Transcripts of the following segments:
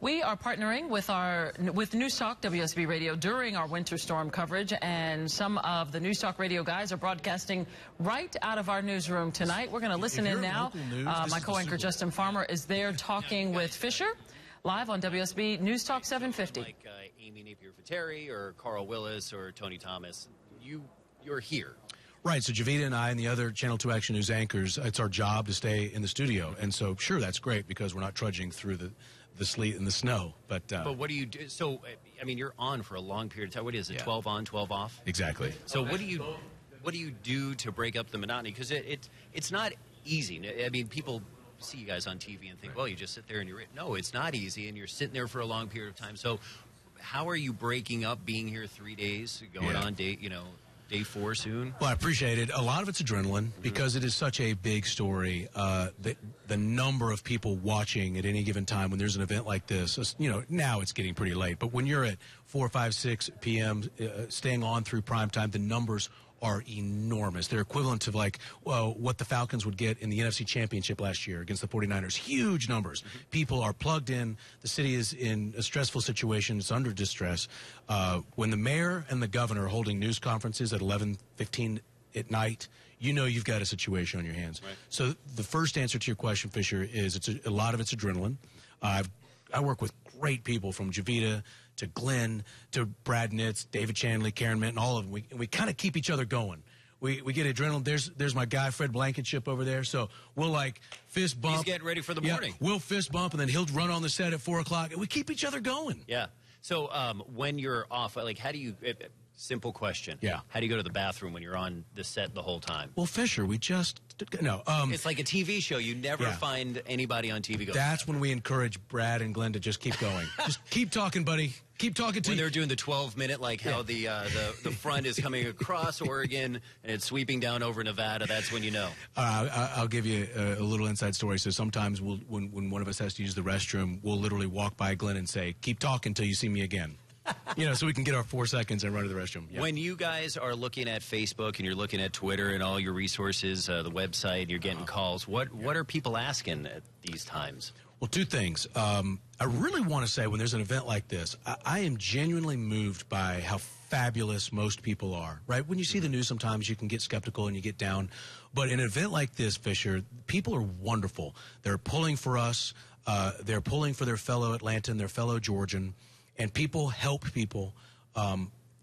We are partnering with News Talk WSB Radio during our winter storm coverage, and some of the News Talk Radio guys are broadcasting right out of our newsroom tonight. We're going to listen in now. My co-anchor Justin Farmer is there talking with Fisher live on WSB News Talk 750. Like Amy Napier-Fateri or Carl Willis or Tony Thomas, you're here. Right, so Javita and I and the other Channel 2 Action News anchors, it's our job to stay in the studio. And so, sure, that's great because we're not trudging through the sleet and the snow. But what do you do? So, I mean, you're on for a long period of time. What is it, 12 on, 12 off? Exactly. So what do you do to break up the monotony? Because it's not easy. I mean, people see you guys on TV and think, well, you just sit there and you're... No, it's not easy, and you're sitting there for a long period of time. So how are you breaking up being here 3 days, going on day 4 soon? Well, I appreciate it. A lot of it's adrenaline because it is such a big story. The number of people watching at any given time when there's an event like this, now it's getting pretty late. But when you're at 4, 5, 6 p.m. Staying on through prime time, the numbers are enormous. They're equivalent to what the Falcons would get in the NFC Championship last year against the 49ers. Huge numbers. People are plugged in. The city is in a stressful situation. It's under distress. When the mayor and the governor are holding news conferences at 11:15 at night, you've got a situation on your hands. Right. So the first answer to your question, Fisher, is a lot of it's adrenaline. I work with great people from Javita to Glenn to Brad Nitz, David Chanley, Karen Minton, all of them. We kind of keep each other going. We get adrenaline. There's my guy, Fred Blankenship, over there. So we'll fist bump. He's getting ready for the morning. We'll fist bump, and then he'll run on the set at 4 o'clock. And we keep each other going. Yeah. So when you're off, how do you... Simple question. Yeah. How do you go to the bathroom when you're on the set the whole time? Well, Fisher, it's like a TV show. You never find anybody on TV going. That's when we encourage Brad and Glenn to just keep going. Just keep talking, buddy. Keep talking to when they're doing the 12-minute, how the front is coming across Oregon and it's sweeping down over Nevada. That's when you know. I'll give you a little inside story. So sometimes when one of us has to use the restroom, we'll literally walk by Glenn and say, "Keep talking until you see me again." So we can get our 4 seconds and run to the restroom. Yeah. When you guys are looking at Facebook and you're looking at Twitter and all your resources, the website, you're getting calls, what are people asking at these times? Well, 2 things. I really want to say when there's an event like this, I am genuinely moved by how fabulous most people are, right? When you see the news, sometimes you can get skeptical and you get down. But in an event like this, Fisher, people are wonderful. They're pulling for us. They're pulling for their fellow Atlantan, their fellow Georgian. And people help people.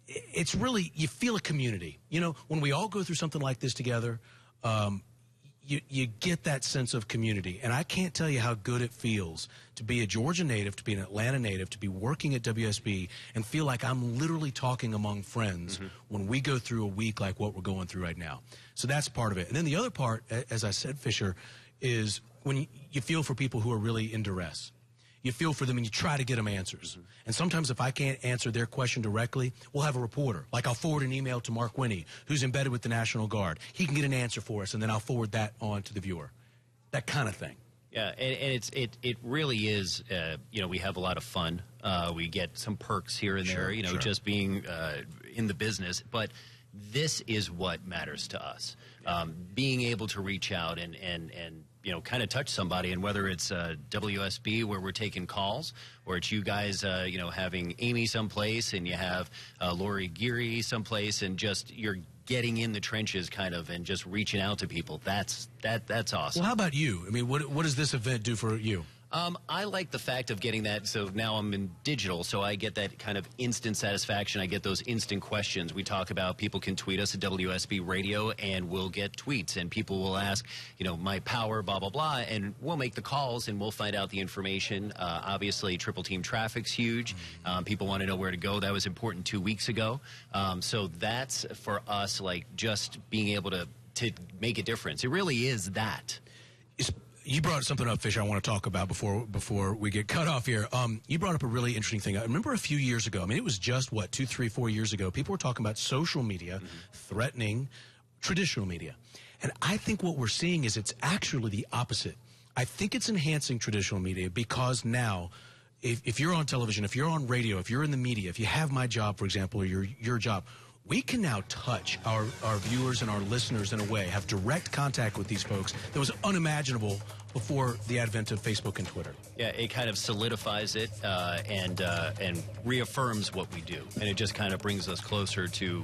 It's really, you feel a community. When we all go through something like this together, you get that sense of community. And I can't tell you how good it feels to be a Georgia native, to be an Atlanta native, to be working at WSB and feel like I'm literally talking among friends when we go through a week like what we're going through right now. So that's part of it. And then the other part, as I said, Fisher, is when you feel for people who are really in duress. You feel for them and you try to get them answers. And sometimes if I can't answer their question directly, we'll have a reporter. I'll forward an email to Mark Winnie, who's embedded with the National Guard. He can get an answer for us, and then I'll forward that on to the viewer. That kind of thing. Yeah, and it really is, we have a lot of fun. We get some perks here and there, just being in the business. But this is what matters to us. Being able to reach out and kind of touch somebody, and whether it's WSB where we're taking calls, or it's you guys, having Amy someplace and you have Lori Geary someplace, and just you're getting in the trenches and just reaching out to people. That's awesome. Well, how about you? I mean, what does this event do for you? I like the fact of getting that. So now I'm in digital, so I get that kind of instant satisfaction. I get those instant questions. We talk about people can tweet us at WSB Radio, and we'll get tweets, and people will ask, my power, blah, blah, blah, and we'll make the calls, and we'll find out the information. Obviously, triple team traffic's huge. People want to know where to go. That was important 2 weeks ago. So that's, for us, just being able to make a difference. It really is that. You brought something up, Fisher, I want to talk about before we get cut off here. You brought up a really interesting thing. I remember a few years ago, it was just, 2, 3, 4 years ago, people were talking about social media threatening traditional media. And I think what we're seeing is it's actually the opposite. I think it's enhancing traditional media because now, if you're on television, if you're on radio, if you're in the media, if you have my job, for example, or your job, we can now touch our viewers and our listeners in a way, have direct contact with these folks that was unimaginable before the advent of Facebook and Twitter. Yeah, it kind of solidifies it and reaffirms what we do. And it just kind of brings us closer to,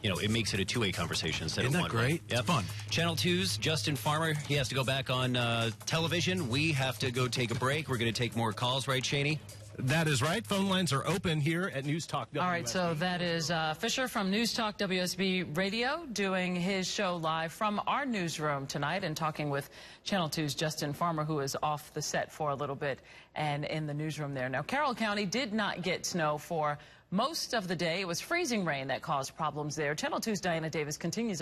it makes it a two-way conversation instead of one. Isn't that great? Yep. It's fun. Channel 2's Justin Farmer, he has to go back on television. We have to go take a break. We're going to take more calls, right, Shaney? That is right. Phone lines are open here at News Talk WSB. All right, so that is Fisher from News Talk WSB Radio doing his show live from our newsroom tonight and talking with Channel 2's Justin Farmer, who is off the set for a little bit and in the newsroom there. Now, Carroll County did not get snow for most of the day. It was freezing rain that caused problems there. Channel 2's Diana Davis continues